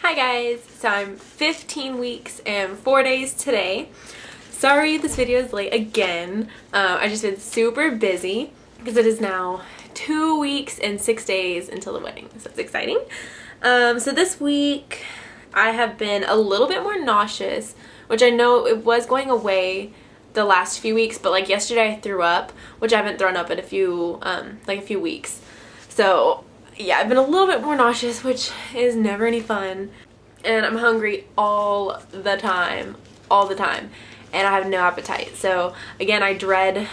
Hi guys, so I'm 15 weeks and 4 days today. Sorry this video is late again. I've just been super busy because it is now 2 weeks and 6 days until the wedding, so it's exciting. So this week I have been a little bit more nauseous, which I know it was going away the last few weeks, but like yesterday I threw up, which I haven't thrown up in a few weeks. So yeah, I've been a little bit more nauseous, which is never any fun. And I'm hungry all the time, and I have no appetite. So again, I dread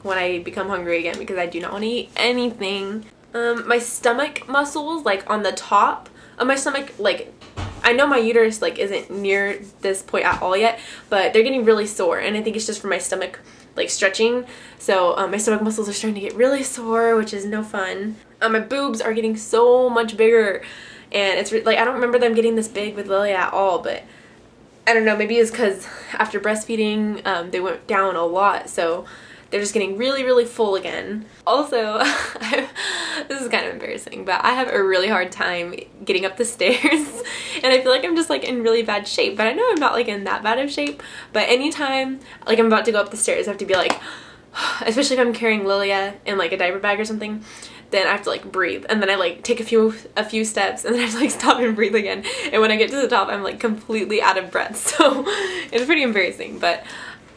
when I become hungry again because I do not want to eat anything. My stomach muscles, like on the top of my stomach, like I know my uterus like isn't near this point at all yet, but they're getting really sore, and I think it's just from my stomach like stretching. So my stomach muscles are starting to get really sore, which is no fun. My boobs are getting so much bigger, and it's like I don't remember them getting this big with Lilia at all, but I don't know, maybe it's because after breastfeeding they went down a lot, so they're just getting really full again. Also, this is kind of embarrassing, but I have a really hard time getting up the stairs and I feel like I'm just like in really bad shape, but I know I'm not like in that bad of shape. But anytime like I'm about to go up the stairs, I have to be like, especially if I'm carrying Lilia in like a diaper bag or something, then I have to like breathe, and then I like take a few steps, and then I have to like stop and breathe again, and when I get to the top I'm like completely out of breath. So it's pretty embarrassing, but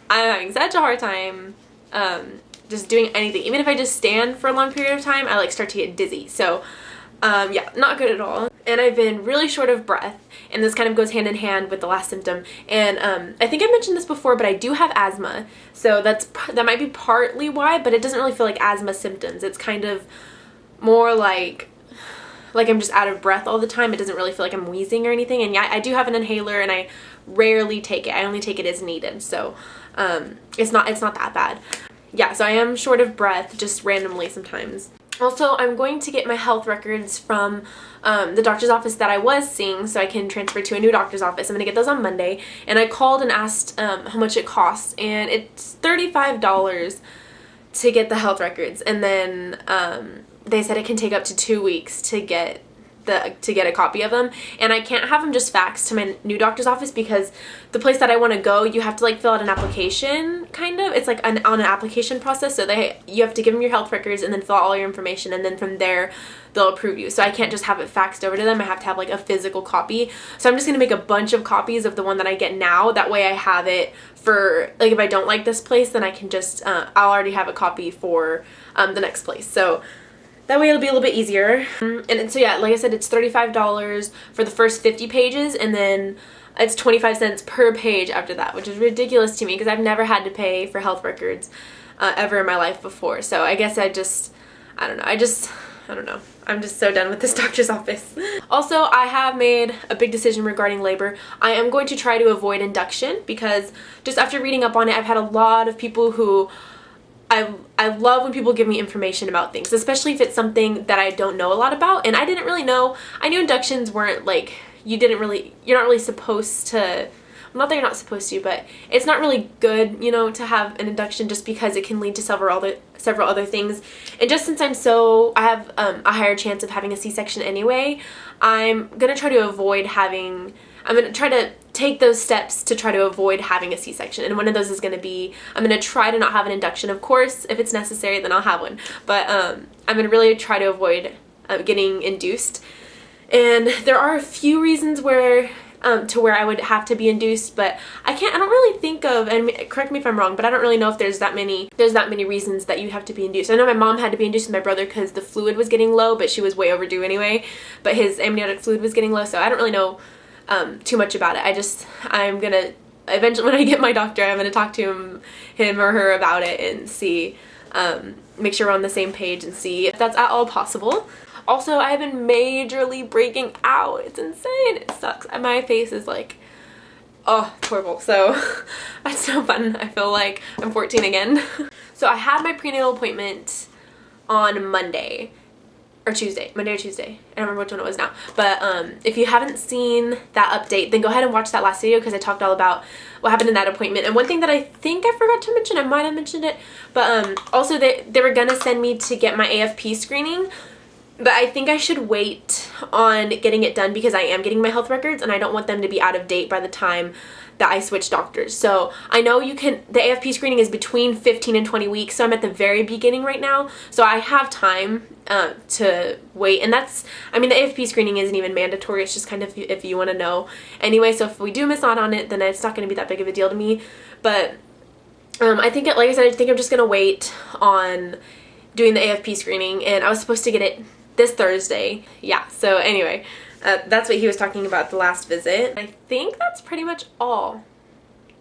I'm having such a hard time just doing anything. Even if I just stand for a long period of time, I like start to get dizzy. So yeah, not good at all. And I've been really short of breath, and this kind of goes hand in hand with the last symptom. And I think I mentioned this before, but I do have asthma, so that might be partly why, but it doesn't really feel like asthma symptoms. It's kind of more like I'm just out of breath all the time. It doesn't really feel like I'm wheezing or anything. And yeah, I do have an inhaler, and I rarely take it. I only take it as needed, so it's not that bad. Yeah, so I am short of breath just randomly sometimes. Also, I'm going to get my health records from the doctor's office that I was seeing, so I can transfer to a new doctor's office. I'm going to get those on Monday, and I called and asked how much it costs, and it's $35 to get the health records, and then they said it can take up to 2 weeks to get a copy of them, and I can't have them just faxed to my new doctor's office because the place that I want to go, you have to like fill out an application, kind of. It's like on an application process, so you have to give them your health records and then fill out all your information, and then from there they'll approve you. So I can't just have it faxed over to them. I have to have like a physical copy. So I'm just gonna make a bunch of copies of the one that I get now. That way I have it for like if I don't like this place, then I can just I'll already have a copy for the next place. So that way it'll be a little bit easier. And so yeah, like I said, it's $35 for the first 50 pages, and then it's 25 cents per page after that, which is ridiculous to me because I've never had to pay for health records ever in my life before. So I guess I don't know. I'm just so done with this doctor's office. Also, I have made a big decision regarding labor. I am going to try to avoid induction because just after reading up on it, I've had a lot of people who I love when people give me information about things, especially if it's something that I don't know a lot about, and I didn't really know. I knew inductions weren't like, you're not really supposed to, not that you're not supposed to, but it's not really good, you know, to have an induction just because it can lead to several other things. And just since I have a higher chance of having a C-section anyway, I'm going to try to take those steps to try to avoid having a C-section, and one of those is going to be I'm going to try to not have an induction. Of course, if it's necessary, then I'll have one, but I'm going to really try to avoid getting induced. And there are a few reasons where I would have to be induced, but I don't really think of, and correct me if I'm wrong, but I don't really know if there's that many reasons that you have to be induced. I know my mom had to be induced with my brother because the fluid was getting low, but she was way overdue anyway, but his amniotic fluid was getting low, so I don't really know too much about it. I'm gonna eventually, when I get my doctor, I'm gonna talk to him or her about it and see, make sure we're on the same page and see if that's at all possible. Also, I have been majorly breaking out. It's insane. It sucks. My face is like, oh, it's horrible. So that's no fun. I feel like I'm 14 again. So I had my prenatal appointment on Monday or Tuesday. I don't remember which one it was now. But if you haven't seen that update, then go ahead and watch that last video because I talked all about what happened in that appointment. And one thing that I think I forgot to mention, I might have mentioned it, but also they were gonna send me to get my AFP screening But I think I should wait on getting it done because I am getting my health records and I don't want them to be out of date by the time that I switch doctors. So I know the AFP screening is between 15 and 20 weeks, so I'm at the very beginning right now. So I have time to wait, and that's, I mean, the AFP screening isn't even mandatory, it's just kind of if you want to know. Anyway, so if we do miss out on it, then it's not going to be that big of a deal to me. But I think, like I said, I think I'm just going to wait on doing the AFP screening, and I was supposed to get it this Thursday. Yeah, so anyway, that's what he was talking about the last visit. I think that's pretty much all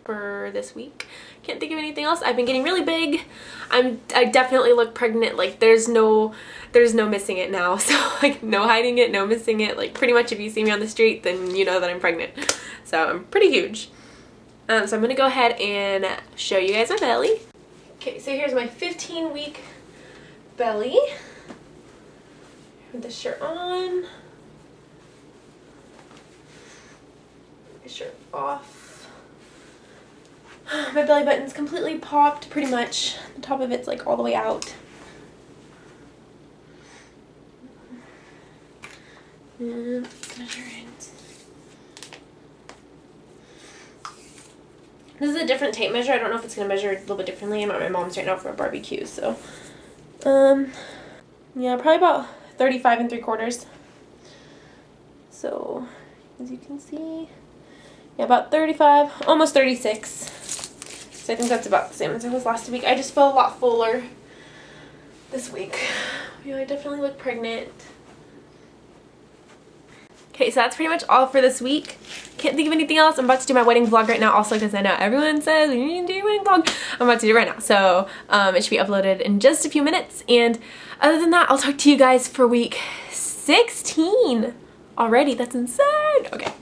for this week. Can't think of anything else. I've been getting really big. I definitely look pregnant. Like there's no missing it now. So like no hiding it, no missing it. Like pretty much if you see me on the street, then you know that I'm pregnant. So I'm pretty huge. So I'm gonna go ahead and show you guys my belly. Okay, so here's my 15-week belly. Put the shirt on. The shirt off. My belly button's completely popped, pretty much. The top of it's like all the way out. And measure it. This is a different tape measure. I don't know if it's gonna measure a little bit differently. I'm at my mom's right now for a barbecue, so yeah, probably about 35 3/4. So as you can see, yeah, about 35, almost 36. So I think that's about the same as it was last week. I just feel a lot fuller this week. Yeah, I definitely look pregnant. Okay, so that's pretty much all for this week. Can't think of anything else. I'm about to do my wedding vlog right now also because I know everyone says you need to do your wedding vlog. I'm about to do it right now. So it should be uploaded in just a few minutes. And other than that, I'll talk to you guys for week 16 already. That's insane. Okay,